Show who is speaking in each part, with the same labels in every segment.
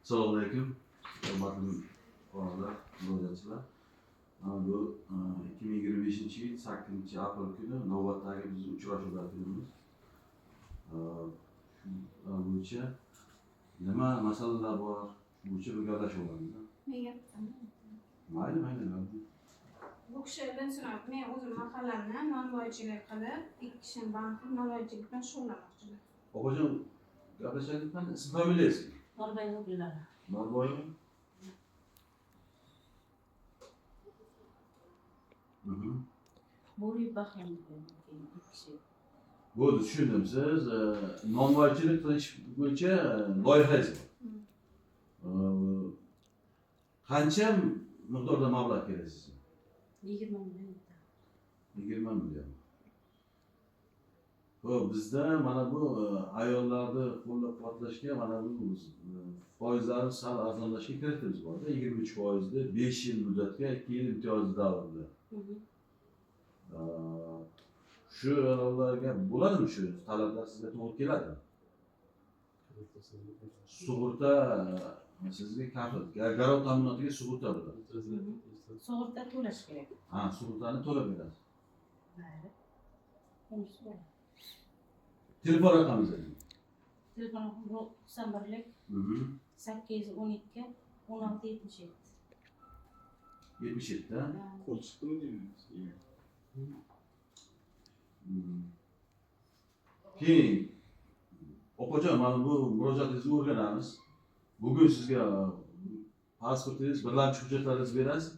Speaker 1: Assalomu alaykum. Hurmatli onalar, murojaatchilar. Bu 2025-yil 8-aprel kuni navbatdagi bizning uchrashuvlar kunimiz. Shu bo'yicha nima masalalar bor? Shu bo'yicha birgalashamiz. Mayli.
Speaker 2: Bu kishidan so'rab, men o'zim mahallamni nonvoychilik qilib, ikki kishini band qilib nonvoychilik bilan shug'ullanmoqchiman.
Speaker 1: Opajon, gaplashaylikmi? Ism familiyangiz?
Speaker 3: Norboyeva.
Speaker 1: Norboyeva.
Speaker 3: Bo'ri baxam degan ikki kishi.
Speaker 1: Bo'ldi, tushundim. Siz nonvoychilik qilish bo'yicha loyihangiz bor. Qancha miqdorda mablag' kerak sizga?
Speaker 3: 20 million.
Speaker 1: 20 million. Xo'p, bizda mana bu ayollarni qo'llab-quvvatlashga mana bu foizlarni sal arzonlashga kiritimiz bor-da, 23% 5 yil muddatga 2 yil imtiyozli davrda. Shu ayollarga bo'ladimi shu talablar sizga to'g'ri keladimi? Sug'urta sizga kafil, garov ta'minotiga sug'urta bo'ladi.
Speaker 3: Sug'urta to'lash kerak.
Speaker 1: Ha, sug'urtani to'lab berasiz.
Speaker 3: Mayli.
Speaker 1: Telefon raqamingiz.
Speaker 3: Telefon 91lik 812 1677.
Speaker 1: 77 da.
Speaker 4: Qo'l chiqdimi deymiz?
Speaker 1: Keyin opajon, mana bu murojaatingizni o'rganamiz. Bugun sizga pasportingiz, birlamchi hujjatlaringizni berasiz.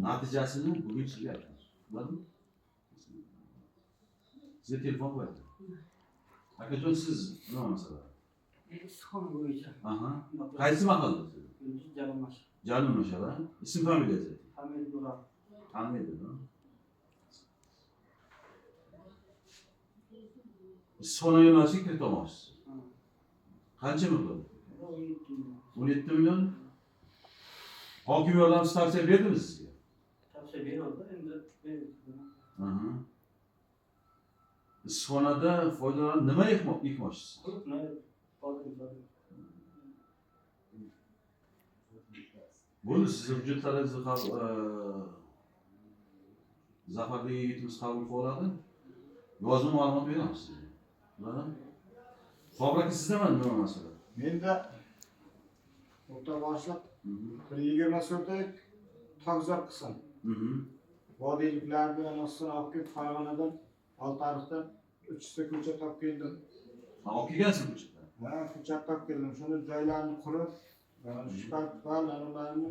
Speaker 1: Natijasini bugun sizga aytamiz. Bo'ladimi? Sizga telefon qo'yadi. Akajon, siz nima masala?
Speaker 5: Issiqxona bo'yicha.
Speaker 1: Aha. Qaysi mahalla siz?
Speaker 5: Jalolmash.
Speaker 1: Jalolmash, ism familiyangiz?
Speaker 5: Hamid Murat.
Speaker 1: Hamidmi? Issiqxona yo'nalishiga kiritomoqchisiz. Qancha miqdor? 17 million. Hokim yordamchisi tavsiya berdimi sizga?
Speaker 5: Tavsiya berdi, endi berdi.
Speaker 1: Aha. Issiqxonada foydalanib nima ekmoqchisiz? Bo'ldi, sizni hujjatlaringizni Zafardagi yigitimiz qabul qilib oladi. Yozma ma'lumot beramiz sizga. Bo'ladimi? Fabrika sizdaman nima masala?
Speaker 4: Menda o'rta boshliq 120 so'rtak tog'zor qism. Vodiyliklarni anasini olib kelib Farg'onadan, Oltiariqdan 300 ta ko'chat olib keldim.
Speaker 1: Ha, olib kelgansiz ko'chatdan.
Speaker 4: Ha, ko'chat olib keldim. Shuni joylarini qurib, shikayat ularni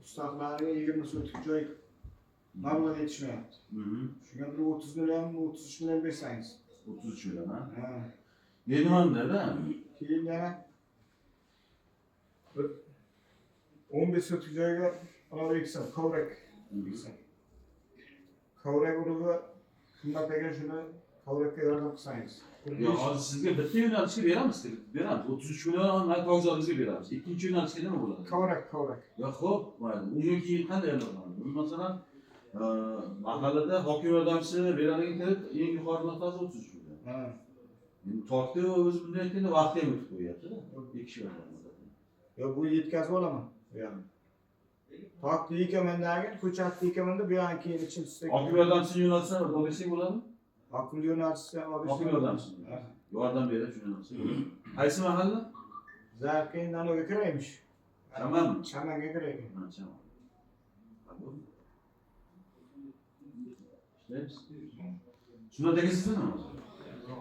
Speaker 4: ustaxlariga 20 so'tik joy mablag' yetishmayapti. Shunga bir 30 million, 33 million bersangiz.
Speaker 1: 33 million, ha?
Speaker 4: Ha.
Speaker 1: Endi nimada?
Speaker 4: Keyin yana 15 so'tik joyga olib eksin, kovrak eksin. Kovrak urug'i qimmat ekan, shuni kovrakka yordam qilsangiz.
Speaker 1: Yo'q, hozir sizga bitta yo'nalishga beramiz. 33 million mana tog'zoringizga beramiz. Ikkinchi yo'nalishga nima bo'ladi?
Speaker 4: Kovrak.
Speaker 1: Yo'q, xo'p, mayli. Undan keyin qanday yo'naladi? Masalan, mahallada hokim yordamchisi beradigan kirib, eng yuqori nuqtasi 33 million.
Speaker 4: Ha.
Speaker 1: Endi tortdi o'zi bunday etkanda vaqti ham o'tib qo'yapti-da. Ikki kishi bilan.
Speaker 4: Yo, bu yetkazib olaman. Bu yerni. Tortni yekamandan ko'chatni yekamanda bu yerdan keyin ichimizda.
Speaker 1: Hokim yordamchisini yo'nalsa olsak bo'ladimi?
Speaker 4: Hokim yordamchisi ham olib.
Speaker 1: Hokim yordamchisi. Yordam beradi shu yo'nalsa. Qaysi mahalla?
Speaker 4: Zarqindan o'ga kiraymish.
Speaker 1: Chamanmi?
Speaker 4: Chamanga kiraymi?
Speaker 1: Ha, chaman. İşte şuna da geçsene mi?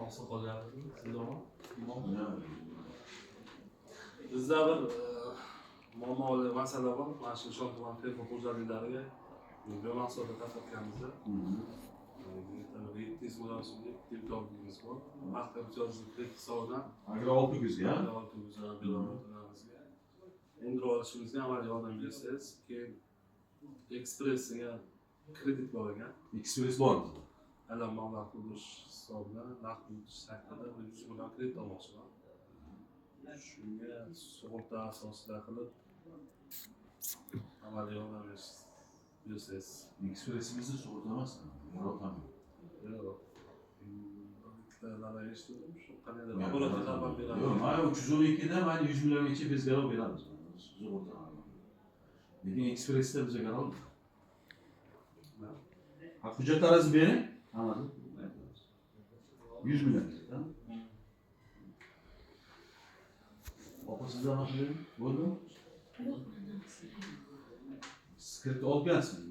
Speaker 6: Olsa qolyapti. Sizlarmi?
Speaker 1: Ya.
Speaker 6: Bizda bir muammoli masala bor. Mana shu Nishon tuman telefon xo'jaliklariga yo'nalishlarda tarqatganmiz. 700 million so'mlik deputatligimiz bor. Vaqt imtiyozli hisobidan
Speaker 1: Agri 600 ya.
Speaker 6: 600 bilanimizga endi olishimizga amal yordam bersangiz, keyin ekspressiga kredit bor ekan.
Speaker 1: Express bor.
Speaker 6: Alam mablag' qilish hisobidan naqd shaklida 100 million kredit olmoqchiman. Shunga sug'urta asosida qilib amaliy yordam bersangiz.
Speaker 1: Express'imizni sug'urta emasmi? Yo'q.
Speaker 6: Yo'q. nima eshitdim, shu qanday laboratoriya xabar beradi.
Speaker 1: Yo'q, mana 312 da mana 100 milliongacha biz garov beramiz. Sug'urta. Lekin ekspressda bizga garov. Ha, hujjatlaringizni bering. Hammasi. 100 million. Opa sizdan nima qiling? Bo'ldimi? Skript olgansizmi?